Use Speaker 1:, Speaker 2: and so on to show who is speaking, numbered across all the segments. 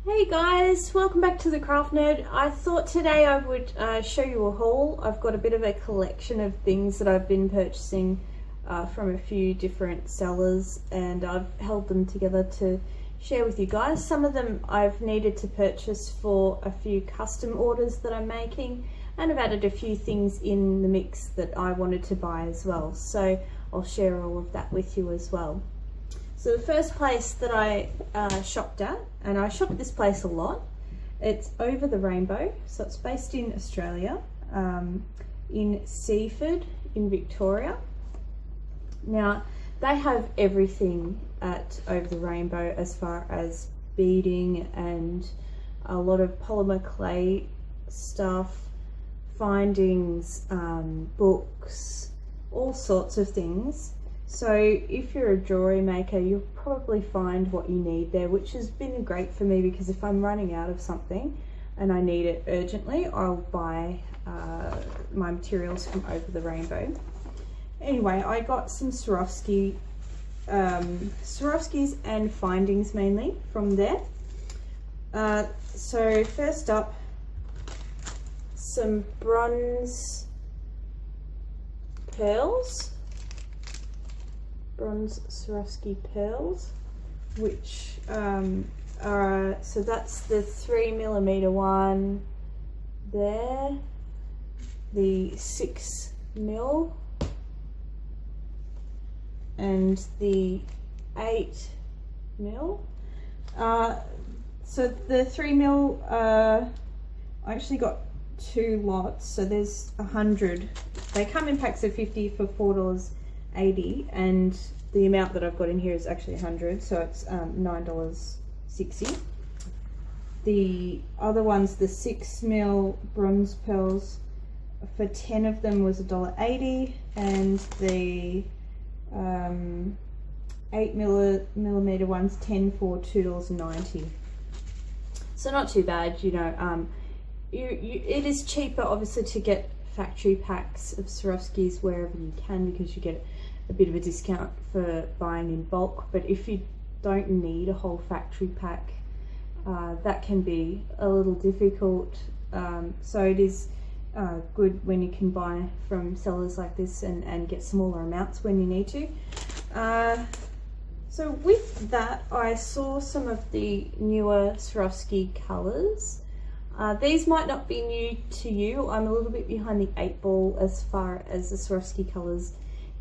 Speaker 1: Hey guys, welcome back to the Craft Nerd. I thought today I would show you a haul. I've got a bit of a collection of things that I've been purchasing from a few different sellers, and I've held them together to share with you guys. Some of them I've needed to purchase for a few custom orders that I'm making, and I've added a few things in the mix that I wanted to buy as well. So I'll share all of that with you as well. So the first place that I shopped at, and I shop at this place a lot, it's Over the Rainbow. So it's based in Australia, in Seaford in Victoria. Now they have everything at Over the Rainbow as far as beading and a lot of polymer clay stuff, findings, books, all sorts of things. So if you're a jewellery maker, you'll probably find what you need there, which has been great for me because if I'm running out of something and I need it urgently, I'll buy my materials from Over the Rainbow. Anyway, I got some Swarovskis and findings mainly from there. So first up, some bronze pearls. Bronze Swarovski pearls, which are, so that's the 3mm one there, the 6mm, and the 8mm. So the 3mm, I actually got two lots, so there's 100. They come in packs of 50 for $4.80, and the amount that I've got in here is actually 100, so it's $9.60. The other ones, the 6mm bronze pearls, for 10 of them was $1.80, and the 8mm ones, 10 for $2.90. So not too bad, you know. It is cheaper obviously to get factory packs of Swarovskis wherever you can, because you get a bit of a discount for buying in bulk. But if you don't need a whole factory pack, that can be a little difficult. So it is good when you can buy from sellers like this and get smaller amounts when you need to. So with that, I saw some of the newer Swarovski colours. These might not be new to you. I'm a little bit behind the 8 ball as far as the Swarovski colours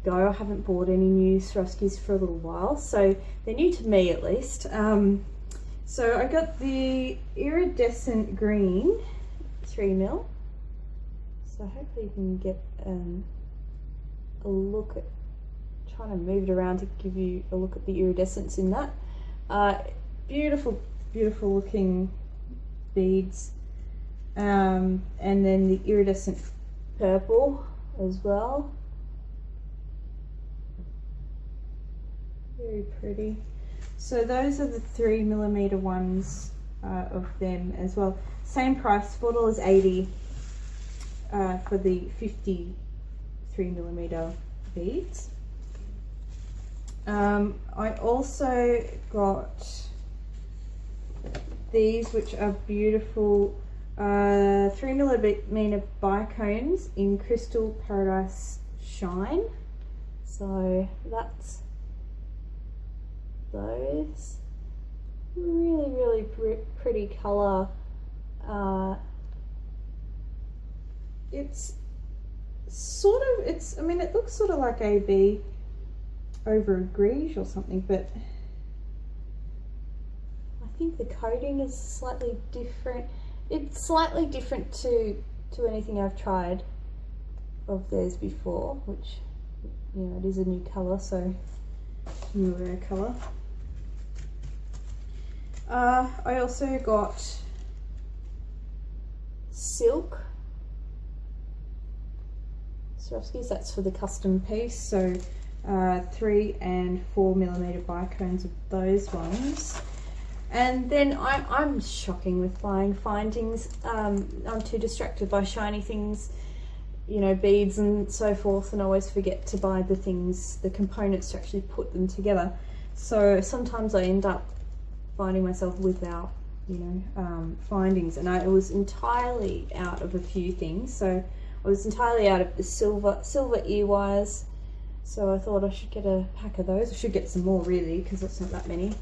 Speaker 1: go. I haven't bought any new Swarovskis for a little while, so they're new to me at least. So I got the iridescent green 3mm. So hopefully you can get a look at, trying to move it around to give you a look at the iridescence in that. Beautiful, beautiful looking beads. And then the iridescent purple as well. Very pretty. So those are the 3mm ones of them as well. Same price, $4.80 for the 50 3mm beads. I also got these, which are beautiful 3mm bicones in Crystal Paradise Shine. So that's those. Really, really pretty colour. It's sort of, I mean, it looks sort of like AB over a greige or something, but I think the coating is slightly different. It's slightly different to anything I've tried of theirs before, which, you know, it is a new colour, so newer colour. I also got silk Swarovskis, that's for the custom piece, so 3 and 4mm bicones of those ones. And then I'm shocking with buying findings. I'm too distracted by shiny things, you know, beads and so forth, and I always forget to buy the things, the components to actually put them together. So sometimes I end up finding myself without findings, and I was entirely out of a few things. So I was entirely out of the silver ear wires. So I thought I should get a pack of those. I should get some more really, because it's not that many.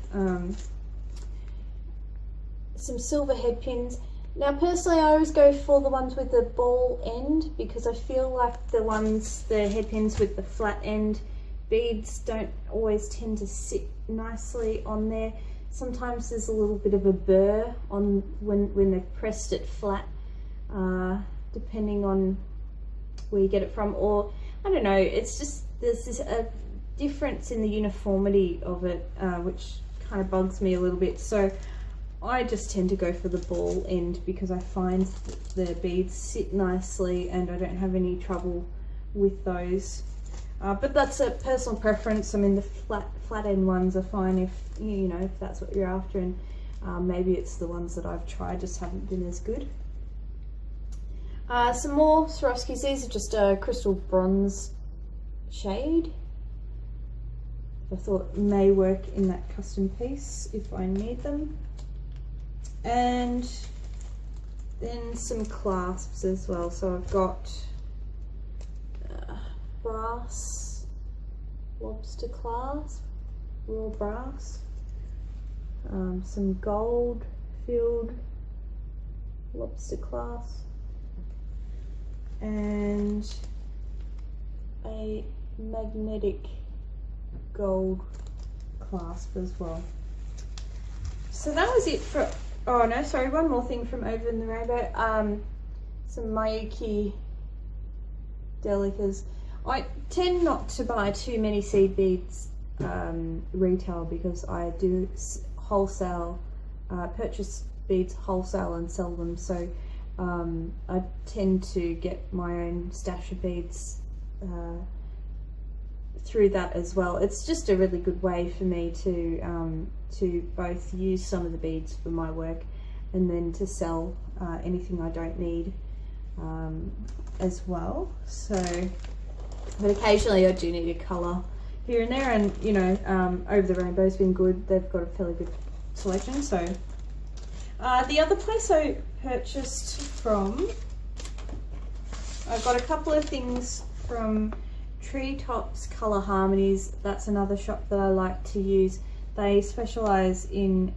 Speaker 1: Some silver head pins. Now personally I always go for the ones with the ball end, because I feel like the head pins with the flat end beads don't always tend to sit nicely on there. Sometimes there's a little bit of a burr on when they've pressed it flat, depending on where you get it from, or I don't know, it's just there's a difference in the uniformity of it, which kind of bugs me a little bit. So I just tend to go for the ball end, because I find the beads sit nicely and I don't have any trouble with those. But that's a personal preference. I mean, the flat end ones are fine if if that's what you're after, and maybe it's the ones that I've tried just haven't been as good. Some more Swarovskis. These are just a crystal bronze shade. I thought may work in that custom piece if I need them. And then some clasps as well. So I've got brass lobster clasp, raw brass, some gold filled lobster clasp, and a magnetic gold clasp as well. So that was it for, oh no, sorry, one more thing from over in the rainbow. Some Mayuki delicas. I tend not to buy too many seed beads retail, because I do wholesale, purchase beads wholesale and sell them. So I tend to get my own stash of beads through that as well. It's just a really good way for me to both use some of the beads for my work and then to sell anything I don't need as well. So, but occasionally I do need a colour here and there, and Over the Rainbow's been good. They've got a fairly good selection. So the other place I purchased from, I've got a couple of things from Treetops Colour Harmonies. That's another shop that I like to use. They specialise in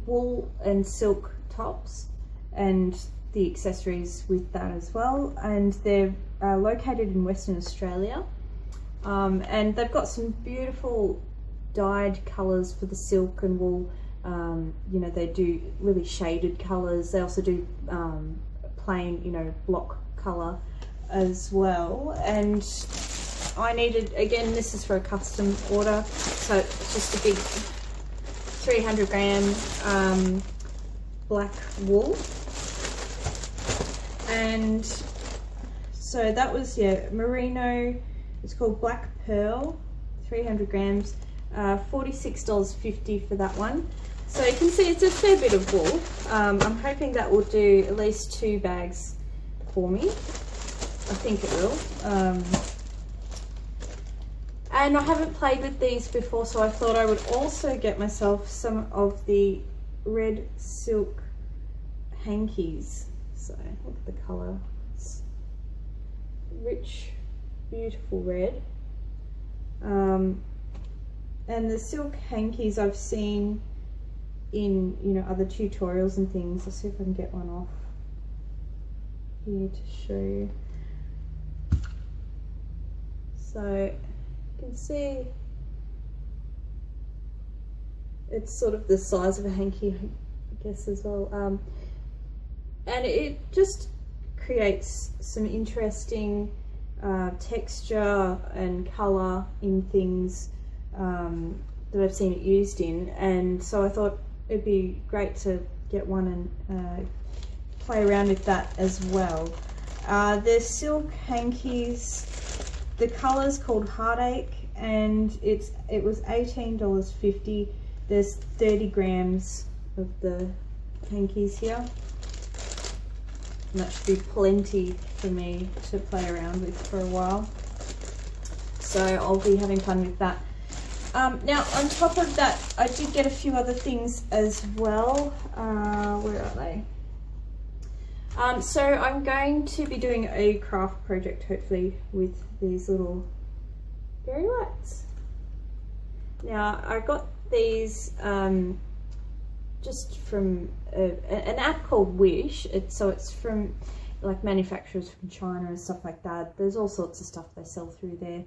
Speaker 1: wool and silk tops and the accessories with that as well, and they're located in Western Australia, and they've got some beautiful dyed colours for the silk and wool. They do really shaded colours. They also do plain block colour as well. And I needed, again, this is for a custom order, so it's just a big 300 gram black wool. And so that was, merino, it's called Black Pearl, 300 grams, $46.50 for that one. So you can see it's a fair bit of wool. I'm hoping that will do at least 2 bags for me. I think it will. And I haven't played with these before, so I thought I would also get myself some of the red silk hankies. So look at the colour. It's rich, beautiful red. And the silk hankies I've seen in other tutorials and things. I'll see if I can get one off here to show you. So you can see it's sort of the size of a hanky, I guess, as well. And it just creates some interesting texture and colour in things that I've seen it used in, and so I thought it'd be great to get one and play around with that as well. The silk hankies, the colour's called Heartache, and it was $18.50. There's 30 grams of the hankies here, and that should be plenty for me to play around with for a while. So I'll be having fun with that. Now on top of that, I did get a few other things as well. Where are they? So I'm going to be doing a craft project hopefully with these little fairy lights. Now I got these just from an app called Wish. It's from like manufacturers from China and stuff like that. There's all sorts of stuff they sell through there.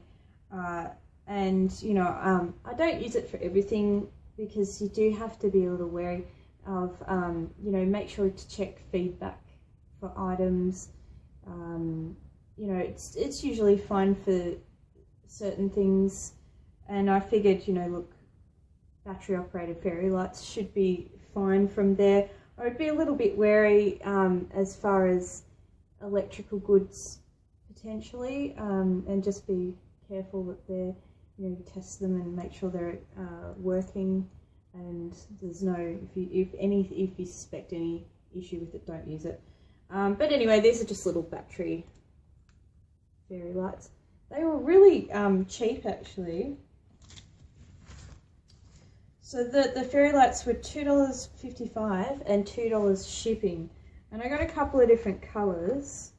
Speaker 1: And you know, I don't use it for everything because you do have to be a little wary of, you know, make sure to check feedback for items. You know, it's usually fine for certain things, and I figured, you know, look, battery operated fairy lights should be fine from there. I would be a little bit wary as far as electrical goods potentially, and just be careful that they're, you know, you test them and make sure they're working, and there's no, if you suspect any issue with it, don't use it. But anyway, these are just little battery fairy lights. They were really cheap actually. So the fairy lights were $2.55 and $2 shipping, and I got a couple of different colours.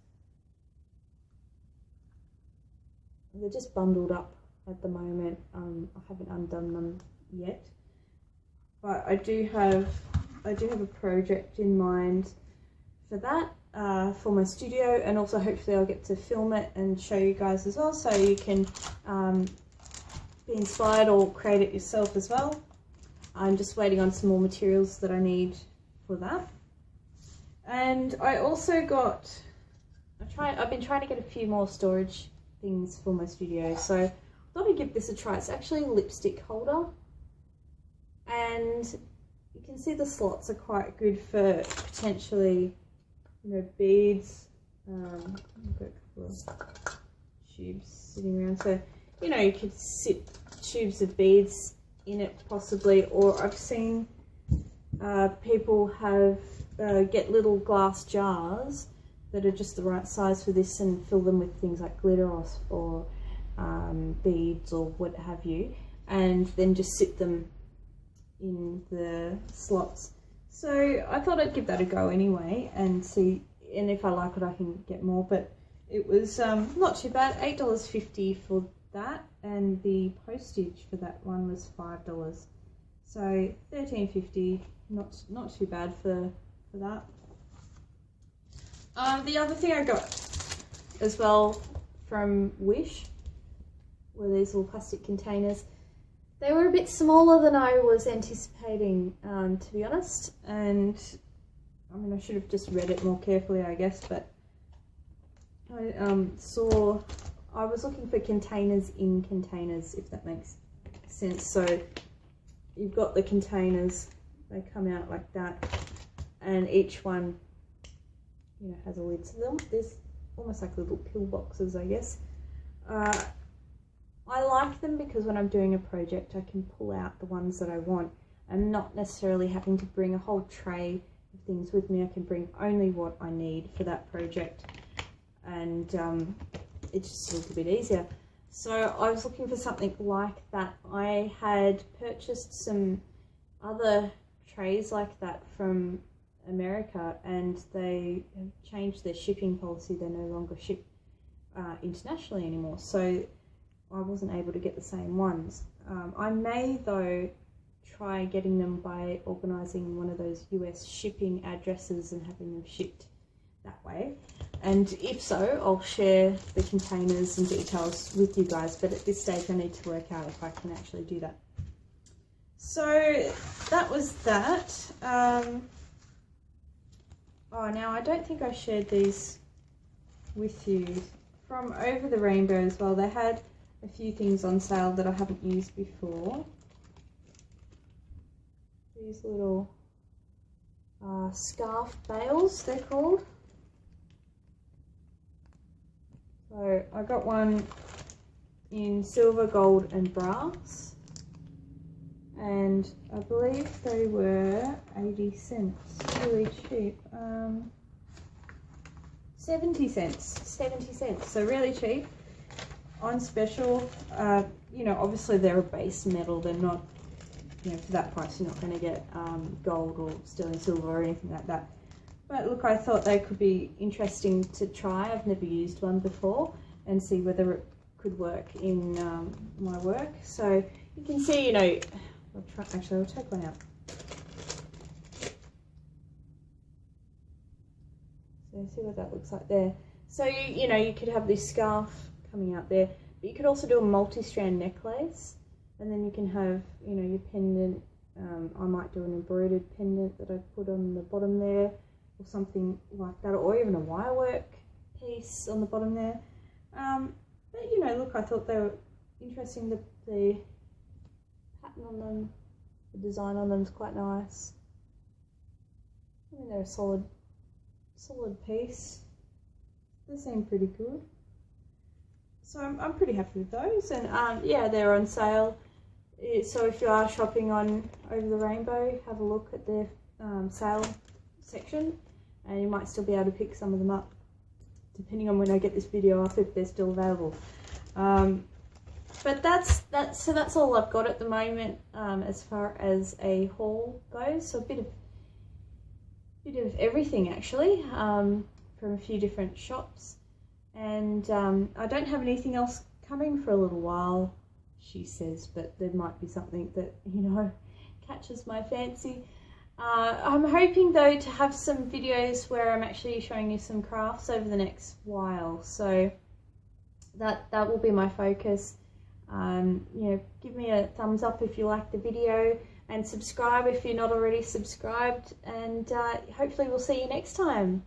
Speaker 1: They're just bundled up at the moment. I haven't undone them yet, but I do have a project in mind for that, for my studio, and also hopefully I'll get to film it and show you guys as well, so you can be inspired or create it yourself as well. I'm just waiting on some more materials that I need for that. And I also got, I've been trying to get a few more storage things for my studio, so I thought I'd give this a try. It's actually a lipstick holder, and you can see the slots are quite good for potentially, you know, beads. I've got a couple of tubes sitting around, so you know, you could sit tubes of beads in it possibly, or I've seen people have get little glass jars that are just the right size for this and fill them with things like glitter or beads or what have you, and then just sit them in the slots. So I thought I'd give that a go anyway and see, and if I like it I can get more. But it was not too bad, $8.50 for that, and the postage for that one was $5, so $13.50, not too bad for that. The other thing I got as well from Wish were these little plastic containers. They were a bit smaller than I was anticipating, to be honest, and I mean, I should have just read it more carefully, I guess, but I was looking for containers in containers, if that makes sense. So you've got the containers, they come out like that, and each one, you know, has a lid. So there's almost like little pill boxes, I guess. I like them because when I'm doing a project I can pull out the ones that I want. I'm not necessarily having to bring a whole tray of things with me. I can bring only what I need for that project, and it's just a little bit easier. So I was looking for something like that. I had purchased some other trays like that from America, and they have changed their shipping policy. They no longer ship internationally anymore, so I wasn't able to get the same ones. I may though try getting them by organising one of those US shipping addresses and having them shipped that way, and if so I'll share the containers and details with you guys, but at this stage I need to work out if I can actually do that. So that was that. Oh, now I don't think I shared these with you. From Over the Rainbow as well, they had a few things on sale that I haven't used before. These little scarf bales, they're called. So I got one in silver, gold and brass, and I believe they were 80 cents, really cheap. 70 cents, so really cheap. on special. You know, obviously they're a base metal. They're not, you know, for that price you're not going to get gold or sterling silver or anything like that. But look, I thought they could be interesting to try. I've never used one before, and see whether it could work in my work. So you can see, you know, I'll take one out. So see what that looks like there. So you know, you could have this scarf coming out there, but you could also do a multi-strand necklace, and then you can have, you know, your pendant. I might do an embroidered pendant that I put on the bottom there, or something like that, or even a wirework piece on the bottom there. But you know, look, I thought they were interesting. The pattern on them, the design on them is quite nice. I mean, they're a solid piece. They seem pretty good. So I'm pretty happy with those, and yeah, they're on sale. So if you are shopping on Over the Rainbow, have a look at their sale section, and you might still be able to pick some of them up, depending on when I get this video up, if they're still available. But that's all I've got at the moment as far as a haul goes. So a bit of everything actually, from a few different shops, and I don't have anything else coming for a little while, she says, but there might be something that, you know, catches my fancy. I'm hoping though to have some videos where I'm actually showing you some crafts over the next while, so that will be my focus. You know, give me a thumbs up if you like the video, and subscribe if you're not already subscribed, and hopefully we'll see you next time.